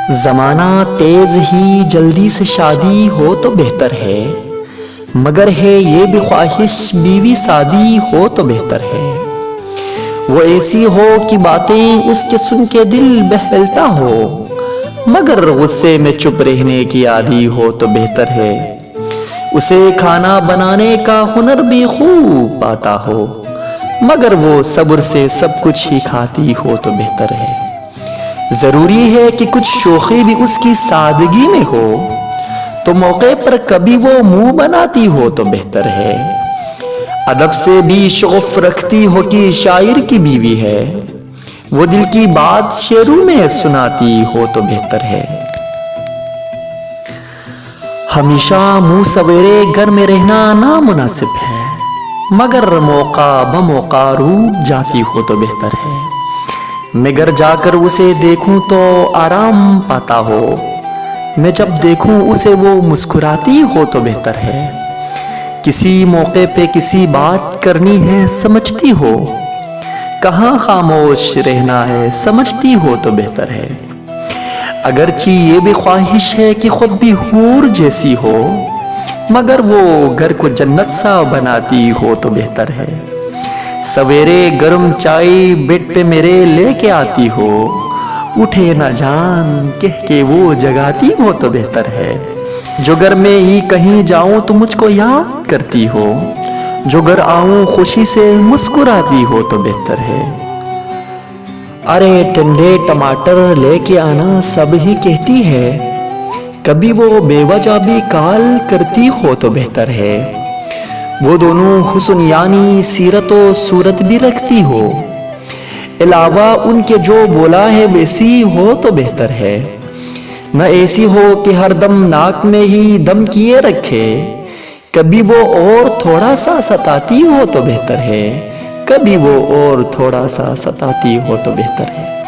زمانہ تیز ہی جلدی سے شادی ہو تو بہتر ہے، مگر ہے یہ بھی خواہش بیوی سادی ہو تو بہتر ہے۔ وہ ایسی ہو کہ باتیں اس کے سن کے دل بہلتا ہو، مگر غصے میں چپ رہنے کی عادی ہو تو بہتر ہے۔ اسے کھانا بنانے کا ہنر بھی خوب آتا ہو، مگر وہ صبر سے سب کچھ ہی کھاتی ہو تو بہتر ہے۔ ضروری ہے کہ کچھ شوخی بھی اس کی سادگی میں ہو، تو موقع پر کبھی وہ منہ بناتی ہو تو بہتر ہے۔ ادب سے بھی شغف رکھتی ہو کہ شاعر کی بیوی ہے، وہ دل کی بات شعروں میں سناتی ہو تو بہتر ہے۔ ہمیشہ منہ سویرے گھر میں رہنا نامناسب ہے، مگر موقع بموقع روٹھ جاتی ہو تو بہتر ہے۔ میں گھر جا کر اسے دیکھوں تو آرام پاتا ہو، میں جب دیکھوں اسے وہ مسکراتی ہو تو بہتر ہے۔ کسی موقع پہ کسی بات کرنی ہے سمجھتی ہو، کہاں خاموش رہنا ہے سمجھتی ہو تو بہتر ہے۔ اگرچہ یہ بھی خواہش ہے کہ خود بھی حور جیسی ہو، مگر وہ گھر کو جنت سا بناتی ہو تو بہتر ہے۔ سویرے گرم چائے بیڈ پہ میرے لے کے آتی ہو، اٹھے نہ جان کہہ کے وہ جگاتی ہو تو بہتر ہے۔ جو گھر میں ہی کہیں جاؤں تو مجھ کو یاد کرتی ہو، جو گھر آؤں خوشی سے مسکراتی ہو تو بہتر ہے۔ ارے ٹنڈے ٹماٹر لے کے آنا سب ہی کہتی ہے، کبھی وہ بے وجہ بھی کال کرتی ہو تو بہتر ہے۔ وہ دونوں حسن یعنی سیرت و صورت بھی رکھتی ہو، علاوہ ان کے جو بولا ہے ویسی ہو تو بہتر ہے۔ نہ ایسی ہو کہ ہر دم ناک میں ہی دم کیے رکھے، کبھی وہ اور تھوڑا سا ستاتی ہو تو بہتر ہے، کبھی وہ اور تھوڑا سا ستاتی ہو تو بہتر ہے۔